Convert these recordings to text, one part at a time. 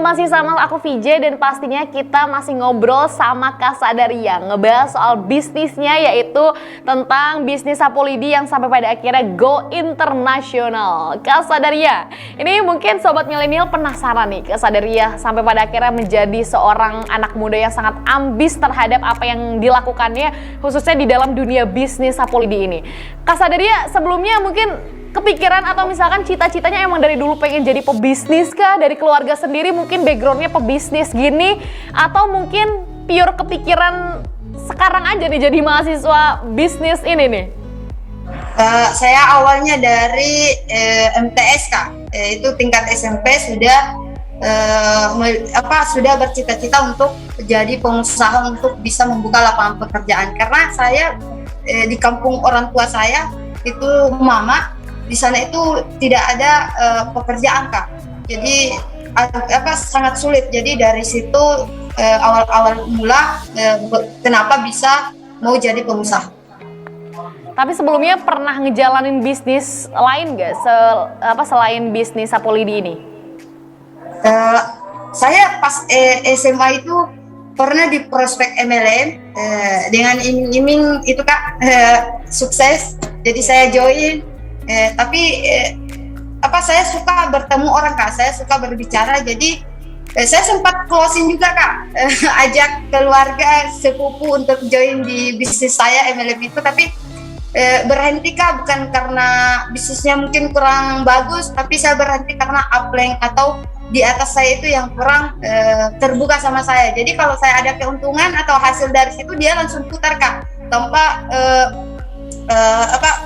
masih sama aku VJ dan pastinya kita masih ngobrol sama Kak Sadaria ngebahas soal bisnisnya, yaitu tentang bisnis sapu lidi yang sampai pada akhirnya go internasional. Kak Sadaria, ini mungkin sobat milenial penasaran nih, Kak Sadaria sampai pada akhirnya menjadi seorang anak muda yang sangat ambis terhadap apa yang dilakukannya khususnya di dalam dunia bisnis sapu lidi ini. Kak Sadaria sebelumnya mungkin kepikiran atau misalkan cita-citanya emang dari dulu pengen jadi pebisnis kah? Dari keluarga sendiri mungkin backgroundnya pebisnis gini? Atau mungkin pure kepikiran sekarang aja nih jadi mahasiswa bisnis ini nih? Saya awalnya dari MTS Kak, itu tingkat SMP sudah bercita-cita untuk jadi pengusaha untuk bisa membuka lapangan pekerjaan. Karena saya di kampung orang tua saya itu mama, di sana itu tidak ada pekerjaan Kak, jadi sangat sulit. Jadi dari situ awal mula kenapa bisa mau jadi pengusaha. Tapi sebelumnya pernah ngejalanin bisnis lain nggak selain bisnis sapu lidi ini? Saya pas SMA itu pernah di prospek MLM dengan iming-iming itu Kak, sukses. Jadi saya join. Saya suka bertemu orang Kak, saya suka berbicara, jadi saya sempat closing juga Kak, ajak keluarga sepupu untuk join di bisnis saya MLM itu, tapi berhenti Kak, bukan karena bisnisnya mungkin kurang bagus, tapi saya berhenti karena upline atau di atas saya itu yang kurang terbuka sama saya. Jadi kalau saya ada keuntungan atau hasil dari situ, dia langsung putar Kak, tanpa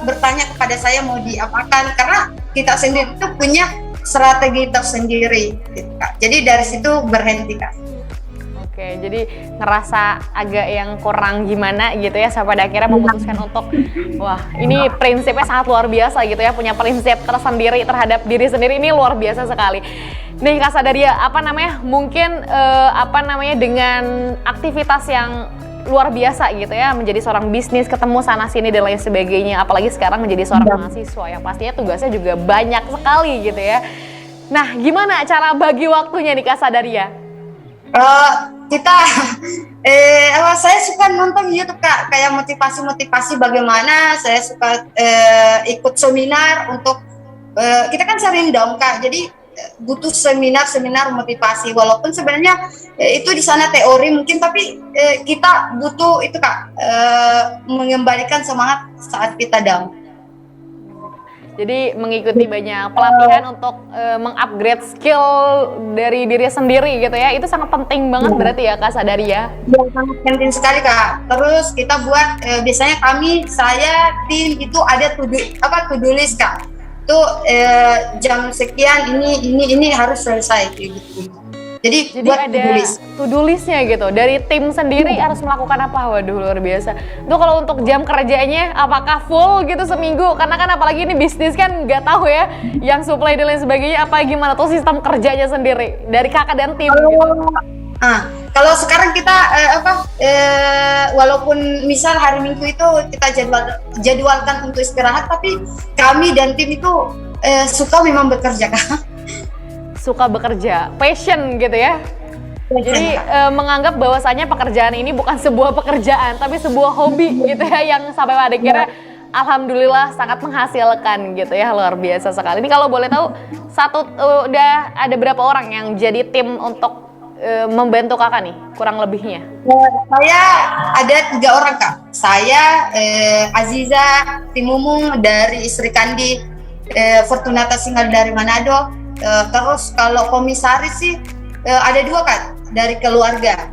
bertanya kepada saya mau diapakan, karena kita sendiri itu punya strategi tersendiri gitu, Kak. Jadi dari situ berhenti Kak. Oke, jadi ngerasa agak yang kurang gimana gitu ya, sampai pada akhirnya memutuskan untuk wah ini prinsipnya sangat luar biasa gitu ya, punya prinsip tersendiri terhadap diri sendiri, ini luar biasa sekali. Nih Kak Sadaria, mungkin dengan aktivitas yang luar biasa gitu ya, menjadi seorang bisnis, ketemu sana sini dan lain sebagainya, apalagi sekarang menjadi seorang mahasiswa yang pastinya tugasnya juga banyak sekali gitu ya. Nah, gimana cara bagi waktunya nih Kak Sadaria? Saya suka nonton YouTube Kak, kayak motivasi bagaimana. Saya suka ikut seminar untuk kita kan sering down Kak, jadi butuh seminar motivasi, walaupun sebenarnya itu di sana teori mungkin, tapi kita butuh itu Kak, mengembalikan semangat saat kita down. Jadi mengikuti banyak pelatihan untuk mengupgrade skill dari diri sendiri gitu ya, itu sangat penting banget berarti ya Kak Sadaria. Ya, sangat penting sekali Kak. Terus kita buat biasanya saya tim itu ada to-do list Kak. Itu jam sekian ini harus selesai gitu. Jadi buat ada to-do listnya gitu. Dari tim sendiri harus melakukan apa? Waduh, luar biasa. Itu kalau untuk jam kerjanya apakah full gitu seminggu? Karena kan apalagi ini bisnis kan nggak tahu ya, yang supply dan lain sebagainya apa gimana tuh sistem kerjanya sendiri dari kakak dan tim gitu. Kalau sekarang kita walaupun misal hari Minggu itu kita jadwalkan untuk istirahat, tapi kami dan tim itu suka memang bekerja Kak. Suka bekerja, passion gitu ya. Jadi menganggap bahwasanya pekerjaan ini bukan sebuah pekerjaan tapi sebuah hobi gitu ya, yang sampai pada akhirnya alhamdulillah sangat menghasilkan gitu ya, luar biasa sekali. Ini kalau boleh tahu udah ada berapa orang yang jadi tim untuk membantu kakak nih kurang lebihnya? Saya ada 3 orang Kak. Saya Aziza Timumung dari Sri Kandi, Fortunata Singal dari Manado. Terus kalau komisaris sih ada 2 Kak dari keluarga,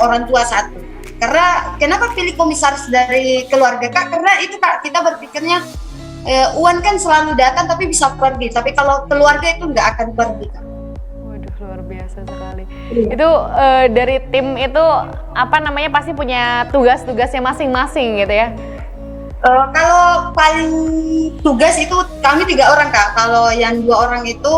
orang tua 1. Karena kenapa pilih komisaris dari keluarga Kak? Karena itu Kak, kita berpikirnya Uan kan selalu datang tapi bisa pergi, tapi kalau keluarga itu nggak akan pergi Kak. Waduh, luar biasa sekali. Itu dari tim itu pasti punya tugas-tugasnya masing-masing gitu ya. Kalau paling tugas itu kami 3 orang Kak. Kalau yang 2 orang itu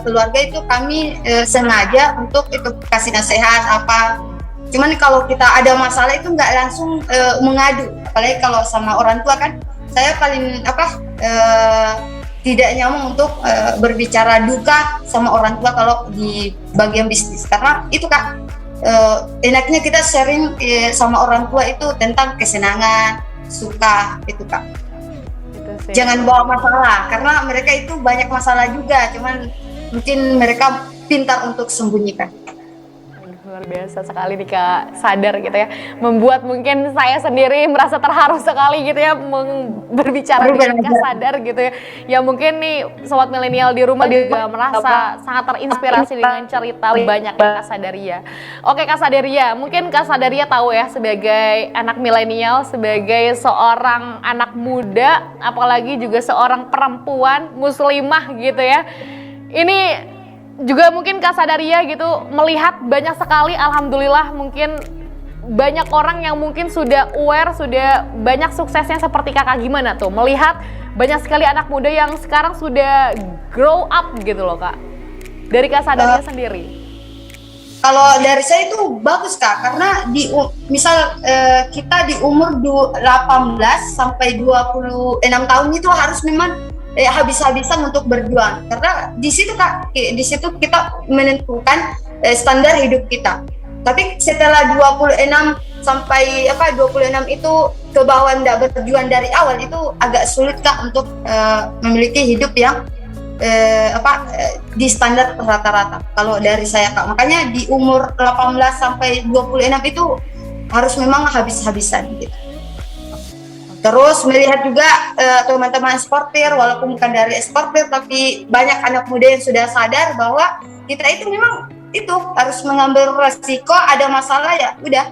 keluarga itu kami sengaja untuk itu kasih nasihat apa. Cuman kalau kita ada masalah itu nggak langsung mengadu. Apalagi kalau sama orang tua kan, saya paling tidak nyaman untuk berbicara duka sama orang tua kalau di bagian bisnis, karena itu Kak, enaknya kita sharing sama orang tua itu tentang kesenangan, suka itu Kak. Itu sih. Jangan bawa masalah, karena mereka itu banyak masalah juga, cuman mungkin mereka pintar untuk sembunyikan. Luar biasa sekali nih Kak, sadar gitu ya, membuat mungkin saya sendiri merasa terharu sekali gitu ya berbicara dengan Kak Sadar gitu ya. Ya mungkin nih sobat milenial di rumah juga merasa sangat terinspirasi dengan cerita banyak Kak Sadaria. Oke Kak Sadaria, mungkin Kak Sadaria tahu ya, sebagai anak milenial, sebagai seorang anak muda, apalagi juga seorang perempuan muslimah gitu ya. Ini juga mungkin Kak Sadaria gitu melihat banyak sekali, alhamdulillah mungkin banyak orang yang mungkin sudah aware, sudah banyak suksesnya seperti Kakak. Gimana tuh melihat banyak sekali anak muda yang sekarang sudah grow up gitu loh Kak, dari Kak Sadaria sendiri? Kalau dari saya itu bagus Kak, karena misal kita di umur 18 sampai 26 tahun itu harus memang habis-habisan untuk berjuang, karena di situ Kak, di situ kita menentukan standar hidup kita. Tapi setelah 26 sampai 26 itu ke bawah tidak berjuang dari awal, itu agak sulit Kak untuk memiliki hidup yang di standar rata-rata. Kalau dari saya Kak, makanya di umur 18 sampai 26 itu harus memang habis-habisan gitu. Terus melihat juga teman-teman eksportir, walaupun bukan dari eksportir, tapi banyak anak muda yang sudah sadar bahwa kita itu memang itu harus mengambil resiko, ada masalah ya udah.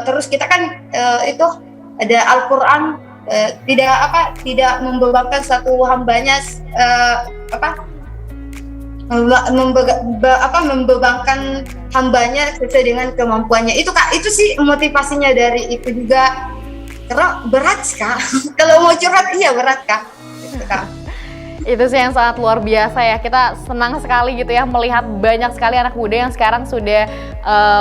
Terus kita kan itu ada Al-Quran, tidak membebankan satu hambanya membebankan hambanya sesuai dengan kemampuannya. Itu Kak, itu sih motivasinya dari itu juga. Karena berat Kak, kalau mau curhat iya berat Kak. Gitu, Kak. Itu sih yang sangat luar biasa ya, kita senang sekali gitu ya melihat banyak sekali anak muda yang sekarang sudah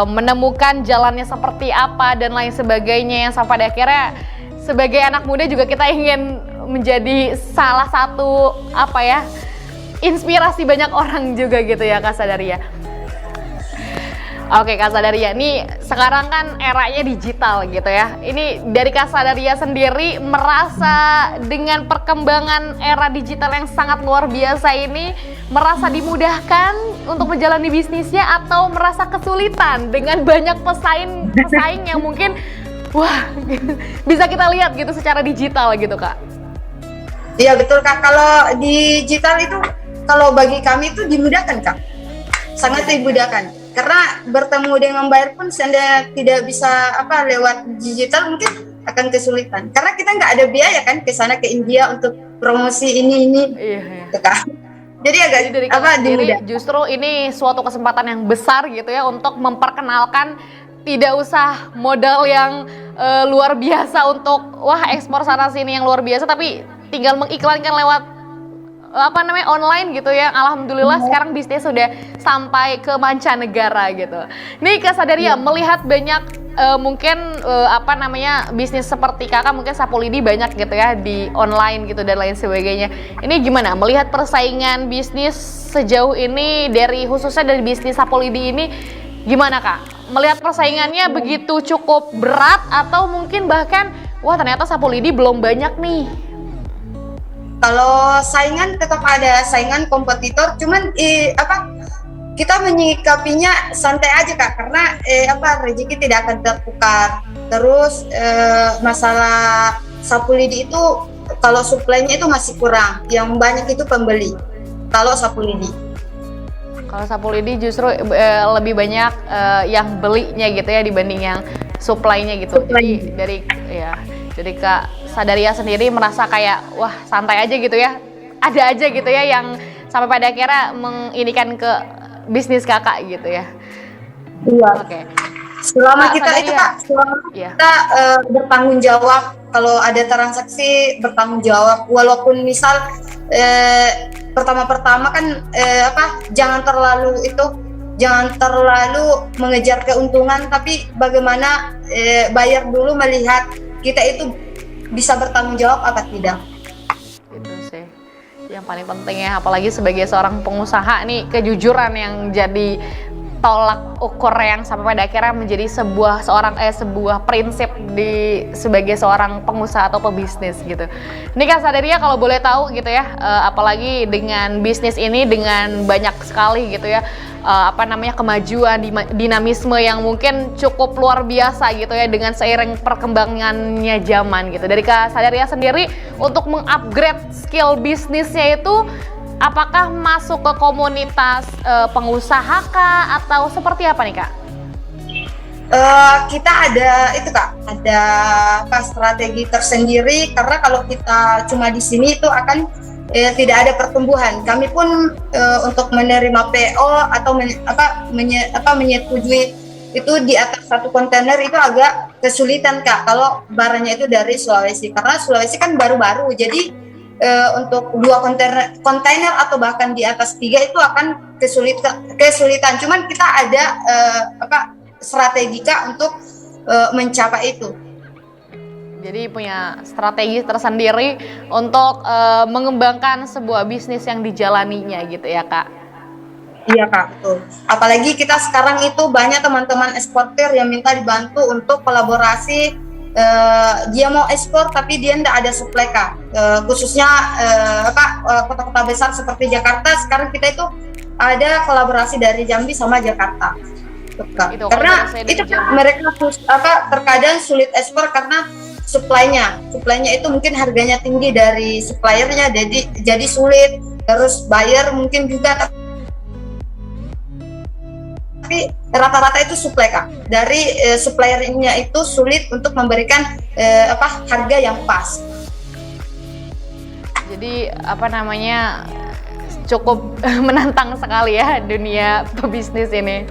menemukan jalannya seperti apa dan lain sebagainya, yang sampai pada akhirnya sebagai anak muda juga kita ingin menjadi salah satu inspirasi banyak orang juga gitu ya Kak Sadaria. Oke Kak Sadaria, ini sekarang kan eranya digital gitu ya. Ini dari Kak Sadaria sendiri merasa dengan perkembangan era digital yang sangat luar biasa ini, merasa dimudahkan untuk menjalani bisnisnya atau merasa kesulitan dengan banyak pesaing yang mungkin bisa kita lihat gitu secara digital gitu Kak? Iya betul Kak, kalau digital itu kalau bagi kami itu dimudahkan Kak, sangat dimudahkan. Karena bertemu dengan buyer pun Anda tidak bisa lewat digital mungkin akan kesulitan. Karena kita nggak ada biaya kan ke sana ke India untuk promosi ini. Iya. Gitu, Kak. Jadi agak dimudahkan. Justru ini suatu kesempatan yang besar gitu ya untuk memperkenalkan, tidak usah modal yang luar biasa untuk ekspor sana sini yang luar biasa, tapi tinggal mengiklankan lewat online gitu ya. Alhamdulillah sekarang bisnis sudah sampai ke mancanegara gitu. Nih Kak Sadaria melihat banyak bisnis seperti Kakak, mungkin Sapulidi banyak gitu ya di online gitu dan lain sebagainya. Ini gimana melihat persaingan bisnis sejauh ini, khususnya dari bisnis Sapulidi ini gimana Kak? Melihat persaingannya begitu cukup berat atau mungkin bahkan ternyata Sapulidi belum banyak nih? Kalau saingan tetap ada saingan kompetitor, cuman kita menyikapinya santai aja Kak, karena rezeki tidak akan tertukar. Terus masalah Sapulidi itu kalau suplainya itu masih kurang, yang banyak itu pembeli. Kalau Sapulidi justru lebih banyak yang belinya gitu ya dibanding yang suplainya gitu. Jadi dari Kak Sadaria sendiri merasa kayak santai aja gitu ya, ada aja gitu ya yang sampai pada akhirnya menginikan ke bisnis Kakak gitu ya. Iya. Oke. Selama kita Sadaria, itu Kak, kita bertanggung jawab, kalau ada transaksi bertanggung jawab, walaupun misal pertama-pertama kan jangan terlalu mengejar keuntungan, tapi bagaimana buyer dulu melihat kita itu bisa bertanggung jawab apa tidak. Itu sih. yang paling penting ya, apalagi sebagai seorang pengusaha nih, kejujuran yang jadi tolak ukur yang sampai pada akhirnya menjadi sebuah prinsip sebagai seorang pengusaha atau pebisnis gitu. Ini Kak Sadaria kalau boleh tahu gitu ya, apalagi dengan bisnis ini dengan banyak sekali gitu ya, kemajuan, dinamisme yang mungkin cukup luar biasa gitu ya dengan seiring perkembangannya zaman gitu. Dari Kak Sadaria sendiri untuk mengupgrade skill bisnisnya itu apakah masuk ke komunitas pengusaha Kak atau seperti apa nih Kak? Kita ada itu Kak, ada strategi tersendiri karena kalau kita cuma di sini itu akan tidak ada pertumbuhan. Kami pun untuk menerima PO atau menyetujui itu di atas satu kontainer itu agak kesulitan Kak kalau barangnya itu dari Sulawesi, karena Sulawesi kan baru-baru, jadi untuk 2 kontainer atau bahkan di atas 3 itu akan kesulitan. Cuman kita ada strategi Kak untuk mencapai itu. Jadi punya strategi tersendiri untuk mengembangkan sebuah bisnis yang dijalaninya gitu ya Kak? Iya Kak, betul. Apalagi kita sekarang itu banyak teman-teman eksportir yang minta dibantu untuk kolaborasi. Dia mau ekspor tapi dia tidak ada supply Kak. Khususnya kota-kota besar seperti Jakarta, sekarang kita itu ada kolaborasi dari Jambi sama Jakarta. Karena itu mereka terkadang sulit ekspor karena supply-nya itu mungkin harganya tinggi dari suppliernya, jadi sulit. Terus buyer mungkin juga, tapi rata-rata itu supply Kak. Dari suppliernya itu sulit untuk memberikan harga yang pas. Jadi cukup menantang sekali ya dunia pebisnis ini.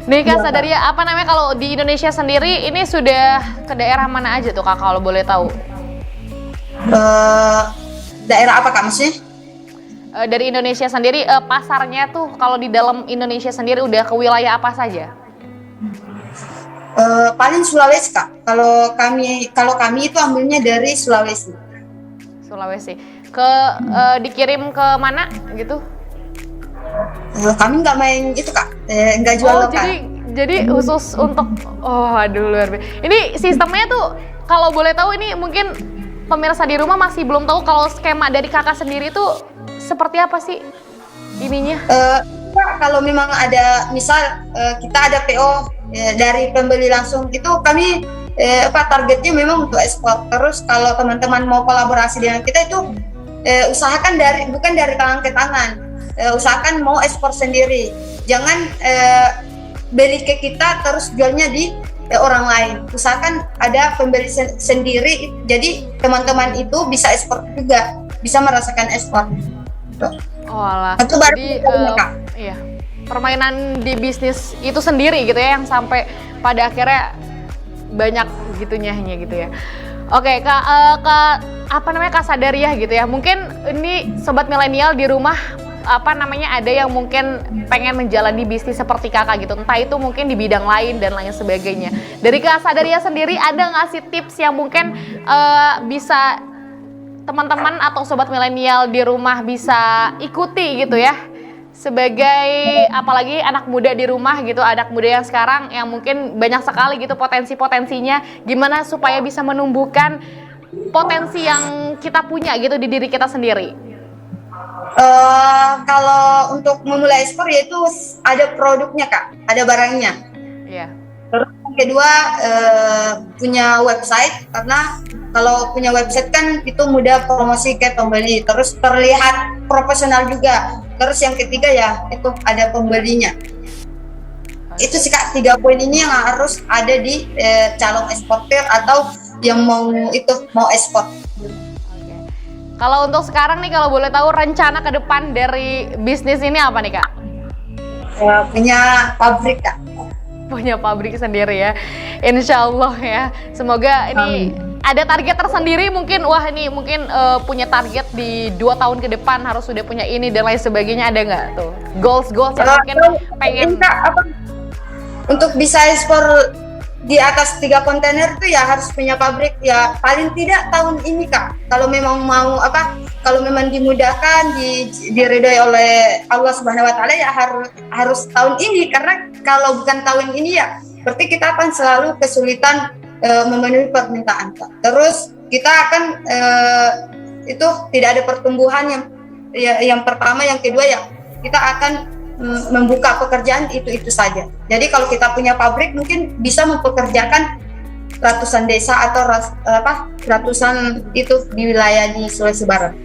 Nih Kak Sadaria, kalau di Indonesia sendiri ini sudah ke daerah mana aja tuh Kak kalau boleh tahu? Daerah apa Kak maksudnya? Dari Indonesia sendiri pasarnya tuh kalau di dalam Indonesia sendiri udah ke wilayah apa saja? Paling Sulawesi Kak. Kalau kami itu ambilnya dari Sulawesi. Dikirim ke mana gitu? Kami nggak main itu Kak, nggak jual lokal. Jadi khusus untuk luar biasa. Ini sistemnya tuh kalau boleh tahu, ini mungkin pemirsa di rumah masih belum tahu kalau skema dari Kakak sendiri tuh seperti apa sih ininya? Kalau memang ada kita ada PO dari pembeli langsung, itu kami targetnya memang untuk ekspor. Terus kalau teman-teman mau kolaborasi dengan kita itu usahakan bukan dari tangan ke tangan, usahakan mau ekspor sendiri. Jangan beli ke kita terus jualnya di orang lain. Usahakan ada pembeli sendiri, jadi teman-teman itu bisa ekspor juga, bisa merasakan ekspor. Itu baru iya, permainan di bisnis itu sendiri gitu ya, yang sampai pada akhirnya banyak gitunya gitu ya. Oke Kak, Kak Sadaria gitu ya, mungkin ini sobat milenial di rumah ada yang mungkin pengen menjalani bisnis seperti Kakak gitu, entah itu mungkin di bidang lain dan lain sebagainya. Dari Kak Sadaria sendiri ada nggak sih tips yang mungkin bisa teman-teman atau sobat milenial di rumah bisa ikuti gitu ya, sebagai apalagi anak muda di rumah gitu, anak muda yang sekarang yang mungkin banyak sekali gitu potensinya, gimana supaya bisa menumbuhkan potensi yang kita punya gitu di diri kita sendiri? Kalau untuk memulai ekspor yaitu ada produknya Kak, ada barangnya. Iya. Terus yang kedua punya website, karena kalau punya website kan itu mudah promosi ke pembeli, terus terlihat profesional juga. Terus yang ketiga ya itu ada pembelinya. Itu sih Kak, 3 poin ini yang harus ada di calon eksportir atau yang mau ekspor. Kalau untuk sekarang nih, kalau boleh tahu rencana ke depan dari bisnis ini apa nih Kak? Punya pabrik Kak. Punya pabrik sendiri ya, insya Allah ya. Semoga ini ada target tersendiri mungkin, punya target di 2 tahun ke depan harus sudah punya ini dan lain sebagainya, ada nggak tuh? Goals yang mungkin pengen. Untuk bisa ekspor di atas 3 kontainer itu ya harus punya pabrik ya paling tidak tahun ini Kak. Kalau memang mau kalau memang dimudahkan, diridhoi oleh Allah Subhanahu wa taala ya harus tahun ini, karena kalau bukan tahun ini ya berarti kita akan selalu kesulitan memenuhi permintaan Kak. Terus kita akan itu tidak ada pertumbuhan yang pertama, yang kedua ya kita akan membuka pekerjaan itu saja. Jadi kalau kita punya pabrik mungkin bisa mempekerjakan ratusan desa atau ratusan itu di wilayah di Sulawesi Barat.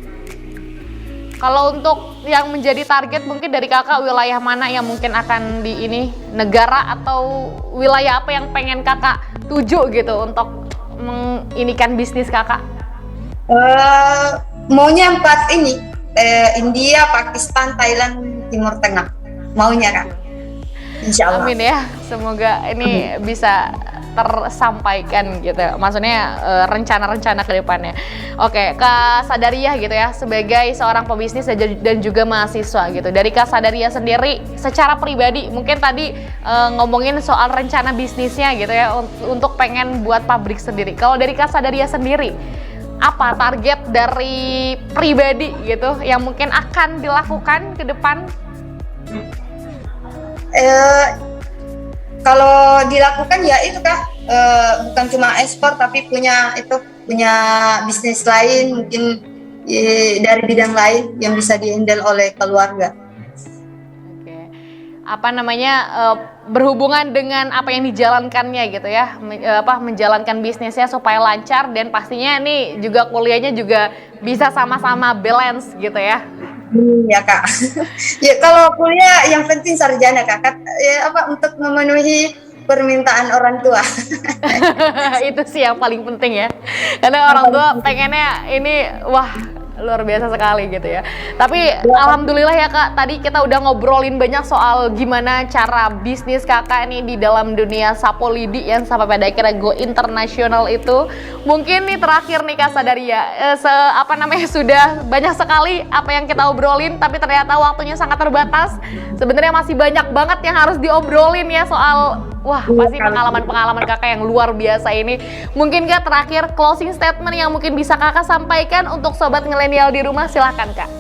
Kalau untuk yang menjadi target mungkin dari kakak, wilayah mana yang mungkin akan di ini, negara atau wilayah apa yang pengen kakak tuju gitu untuk menginikan bisnis kakak? Maunya 4 ini, India, Pakistan, Thailand, Timur Tengah. Maunya Kak, insya Allah. Amin ya, semoga ini bisa tersampaikan gitu. Maksudnya rencana-rencana ke depannya. Oke, Kak Sadariah gitu ya, sebagai seorang pebisnis dan juga mahasiswa gitu. Dari Kak Sadariah sendiri, secara pribadi, mungkin tadi ngomongin soal rencana bisnisnya gitu ya, untuk pengen buat pabrik sendiri. Kalau dari Kak Sadariah sendiri, apa target dari pribadi gitu yang mungkin akan dilakukan ke depan? Kalau dilakukan ya itu Kak, bukan cuma ekspor tapi punya bisnis lain mungkin dari bidang lain yang bisa di-handle oleh keluarga. Oke. Apa namanya, berhubungan dengan apa yang dijalankannya gitu ya, menjalankan bisnisnya supaya lancar, dan pastinya nih juga kuliahnya juga bisa sama-sama balance gitu ya. Ya Kak. Ya kalau kuliah yang penting sarjana Kak. Ya untuk memenuhi permintaan orang tua. Itu sih yang paling penting ya. Karena orang tua pengennya ini luar biasa sekali gitu ya. Tapi alhamdulillah ya Kak, tadi kita udah ngobrolin banyak soal gimana cara bisnis kakak nih di dalam dunia sapu lidi yang sampai pada akhirnya go internasional itu. Mungkin nih terakhir nih Kak Sadariah, sudah banyak sekali apa yang kita obrolin, tapi ternyata waktunya sangat terbatas. Sebenarnya masih banyak banget yang harus diobrolin ya soal pasti pengalaman-pengalaman kakak yang luar biasa ini. Mungkin Kak terakhir closing statement yang mungkin bisa kakak sampaikan untuk sobat milenial di rumah, silahkan Kak.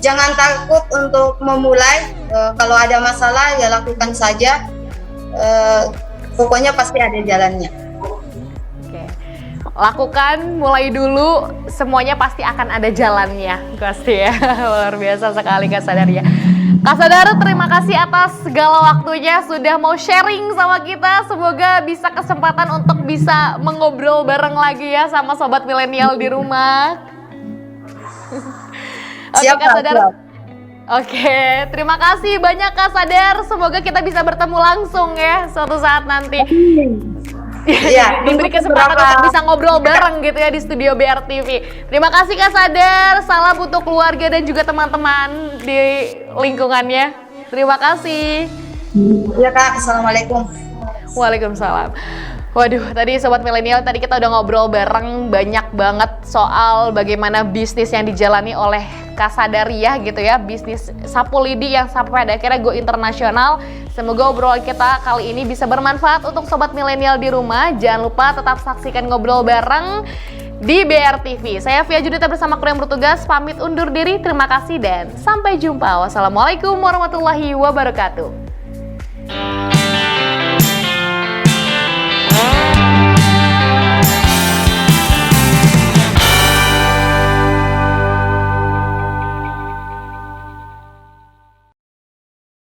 Jangan takut untuk memulai. Kalau ada masalah ya lakukan saja. Pokoknya pasti ada jalannya. Oke. Lakukan, mulai dulu, semuanya pasti akan ada jalannya, pasti ya. Luar biasa sekali Kak Sadariah. Kak Sadar, terima kasih atas segala waktunya sudah mau sharing sama kita. Semoga bisa kesempatan untuk bisa mengobrol bareng lagi ya sama sobat milenial di rumah. Oke Kak Sadar. Oke, terima kasih banyak Kak Sadar. Semoga kita bisa bertemu langsung ya suatu saat nanti. Iya, diberi kesempatan untuk bisa ngobrol bareng gitu ya di studio BRTV. Terima kasih Kak Sadar, salam untuk keluarga dan juga teman-teman di lingkungannya. Terima kasih. Ya Kak, assalamualaikum. Waalaikumsalam. Waduh, tadi sobat milenial, tadi kita udah ngobrol bareng banyak banget soal bagaimana bisnis yang dijalani oleh Kak Sadariah gitu ya, bisnis sapu lidi yang sampai pada akhirnya go internasional. Semoga obrolan kita kali ini bisa bermanfaat untuk sobat milenial di rumah. Jangan lupa tetap saksikan ngobrol bareng di BRTV. Saya Via Junita bersama kru yang bertugas pamit undur diri. Terima kasih dan sampai jumpa. Wassalamualaikum warahmatullahi wabarakatuh.